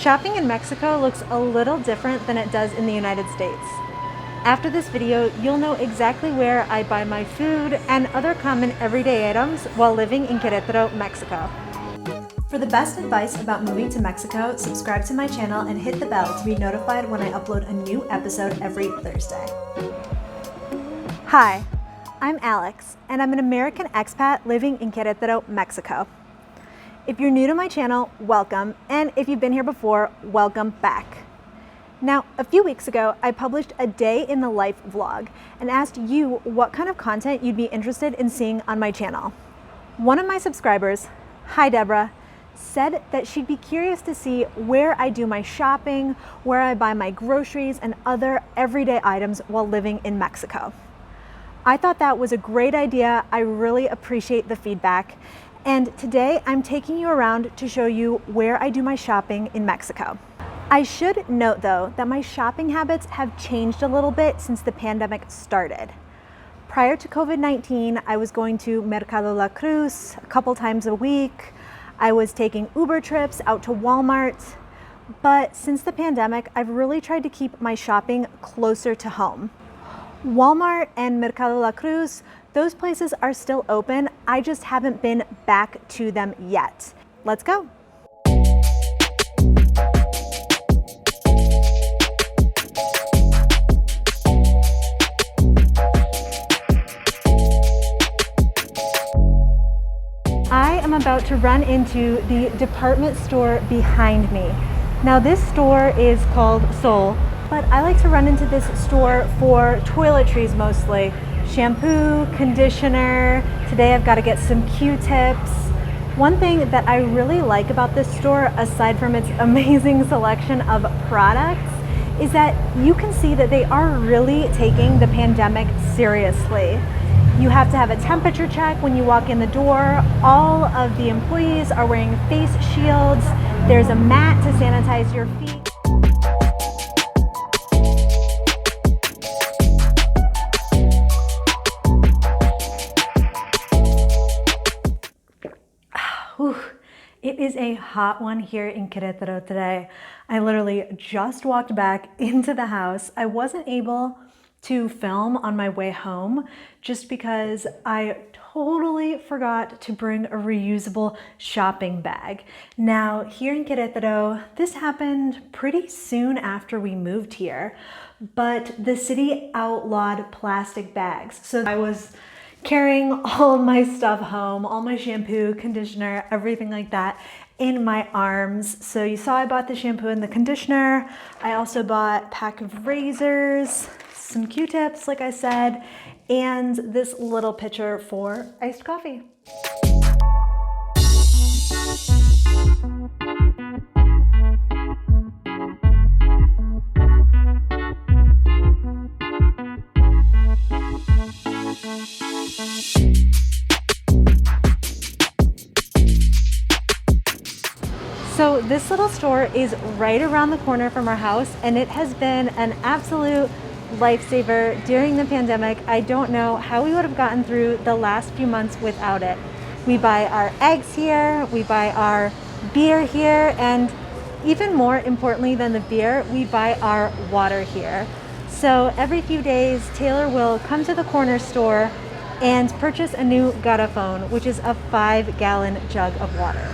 Shopping in Mexico looks a little different than it does in the United States. After this video, you'll know exactly where I buy my food and other common everyday items while living in Queretaro, Mexico. For the best advice about moving to Mexico, subscribe to my channel and hit the bell to be notified when I upload a new episode every Thursday. Hi, I'm Alex, and I'm an American expat living in Queretaro, Mexico. If you're new to my channel, welcome, and if you've been here before, welcome back. Now, a few weeks ago, I published a day in the life vlog and asked you what kind of content you'd be interested in seeing on my channel. One of my subscribers, hi Deborah, said that she'd be curious to see where I do my shopping, where I buy my groceries and other everyday items while living in Mexico. I thought that was a great idea. I really appreciate the feedback. And today I'm taking you around to show you where I do my shopping in Mexico. I should note though that my shopping habits have changed a little bit since the pandemic started. Prior to COVID-19, I was going to Mercado Libre a couple times a week. I was taking Uber trips out to Walmart. But since the pandemic, I've really tried to keep my shopping closer to home. Walmart and Mercado Libre, those places are still open. I just haven't been back to them yet. Let's go. I am about to run into the department store behind me. Now this store is called Sol, but I like to run into this store for toiletries mostly. Shampoo, conditioner. Today I've got to get some Q-tips. One thing that I really like about this store, aside from its amazing selection of products, is that you can see that they are really taking the pandemic seriously. You have to have a temperature check when you walk in the door. All of the employees are wearing face shields. There's a mat to sanitize your feet. It is a hot one here in Querétaro today. I literally just walked back into the house. I wasn't able to film on my way home just because I totally forgot to bring a reusable shopping bag. Now, here in Querétaro, this happened pretty soon after we moved here, but the city outlawed plastic bags. So I was carrying all of my stuff home, all my shampoo, conditioner, everything like that in my arms. So you saw I bought the shampoo and the conditioner. I also bought a pack of razors, some Q-tips, like I said, and this little pitcher for iced coffee. So this little store is right around the corner from our house, and it has been an absolute lifesaver during the pandemic. I don't know how we would have gotten through the last few months without it. We buy our eggs here, we buy our beer here, and even more importantly than the beer, we buy our water here. So every few days, Taylor will come to the corner store and purchase a new garrafón, which is a 5-gallon jug of water.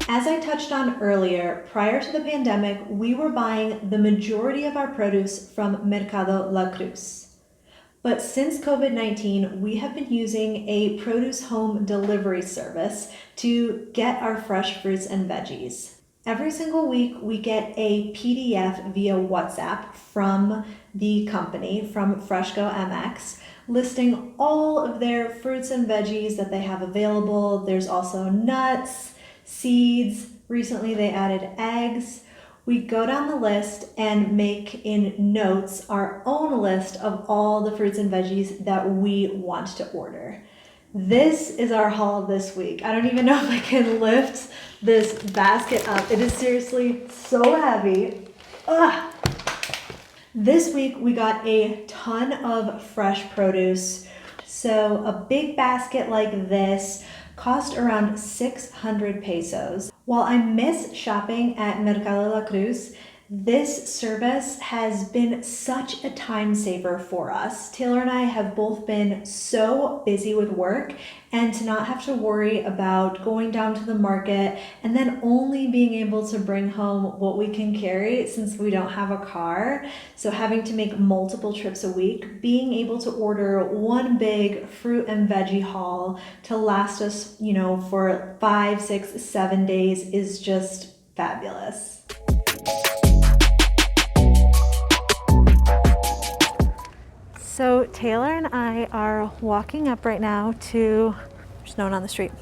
As I touched on earlier, prior to the pandemic, we were buying the majority of our produce from Mercado Libre. But since COVID-19, we have been using a produce home delivery service to get our fresh fruits and veggies. Every single week, we get a PDF via WhatsApp from the company, from Freshco MX, listing all of their fruits and veggies that they have available. There's also nuts, seeds. Recently they added eggs. We go down the list and make in notes our own list of all the fruits and veggies that we want to order. This is our haul this week. I don't even know if I can lift this basket up. It is seriously so heavy. Ugh. This week we got a ton of fresh produce. So a big basket like this cost around 600 pesos. While I miss shopping at Mercado La Cruz, this service has been such a time saver for us. Taylor and I have both been so busy with work, and to not have to worry about going down to the market and then only being able to bring home what we can carry since we don't have a car. So having to make multiple trips a week, being able to order one big fruit and veggie haul to last us, for 5, 6, 7 days is just fabulous. So Taylor and I are walking up right now there's no one on the street,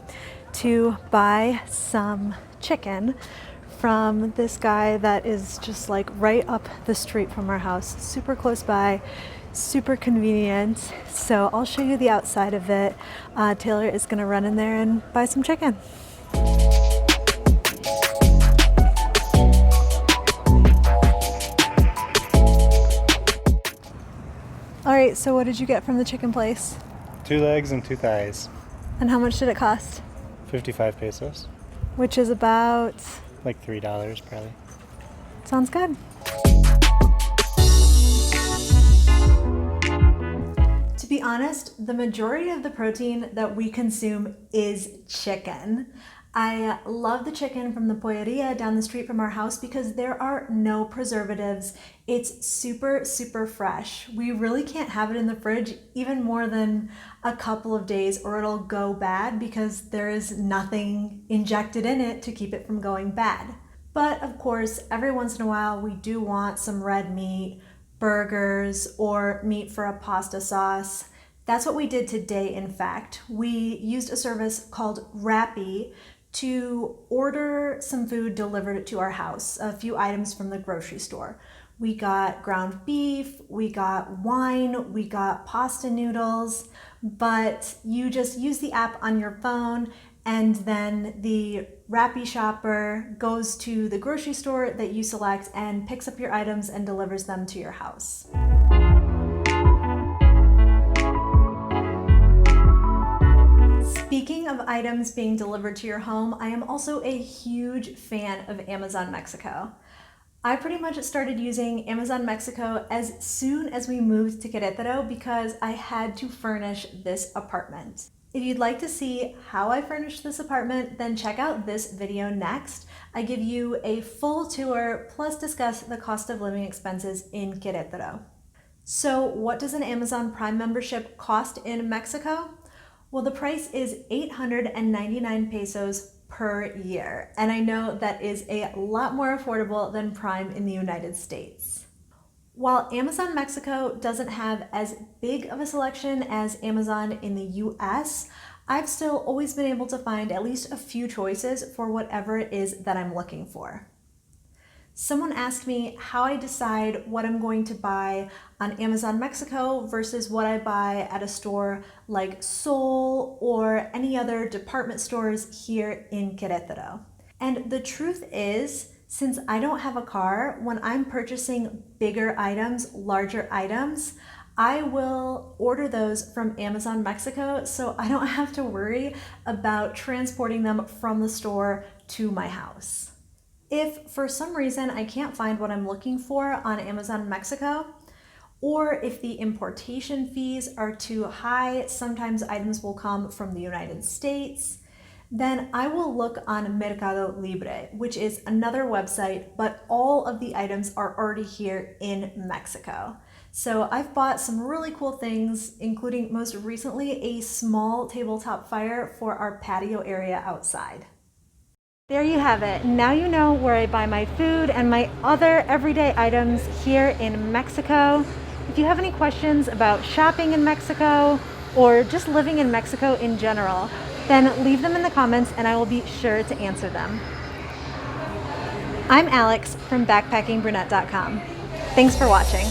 to buy some chicken from this guy that is just like right up the street from our house, super close by, super convenient. So I'll show you the outside of it. Taylor is gonna run in there and buy some chicken. All right, so what did you get from the chicken place? 2 legs and 2 thighs. And how much did it cost? 55 pesos. Which is about? Like $3 probably. Sounds good. To be honest, the majority of the protein that we consume is chicken. I love the chicken from the polleria down the street from our house because there are no preservatives. It's super, super fresh. We really can't have it in the fridge even more than a couple of days or it'll go bad because there is nothing injected in it to keep it from going bad. But of course, every once in a while we do want some red meat, burgers, or meat for a pasta sauce. That's what we did today, in fact. We used a service called Rappi to order some food delivered to our house, a few items from the grocery store. We got ground beef, we got wine, we got pasta noodles, but you just use the app on your phone and then the Rappi shopper goes to the grocery store that you select and picks up your items and delivers them to your house. Speaking of items being delivered to your home, I am also a huge fan of Amazon Mexico. I pretty much started using Amazon Mexico as soon as we moved to Queretaro because I had to furnish this apartment. If you'd like to see how I furnished this apartment, then check out this video next. I give you a full tour plus discuss the cost of living expenses in Queretaro. So what does an Amazon Prime membership cost in Mexico? Well, the price is 899 pesos per year, and I know that is a lot more affordable than Prime in the United States. While Amazon Mexico doesn't have as big of a selection as Amazon in the US, I've still always been able to find at least a few choices for whatever it is that I'm looking for. Someone asked me how I decide what I'm going to buy on Amazon Mexico versus what I buy at a store like Sol or any other department stores here in Querétaro. And the truth is, since I don't have a car, when I'm purchasing bigger items, larger items, I will order those from Amazon Mexico so I don't have to worry about transporting them from the store to my house. If for some reason I can't find what I'm looking for on Amazon Mexico, or if the importation fees are too high, sometimes items will come from the United States, then I will look on Mercado Libre, which is another website, but all of the items are already here in Mexico. So I've bought some really cool things, including most recently a small tabletop fire for our patio area outside. There you have it. Now you know where I buy my food and my other everyday items here in Mexico. If you have any questions about shopping in Mexico or just living in Mexico in general, then leave them in the comments and I will be sure to answer them. I'm Alex from backpackingbrunette.com. Thanks for watching.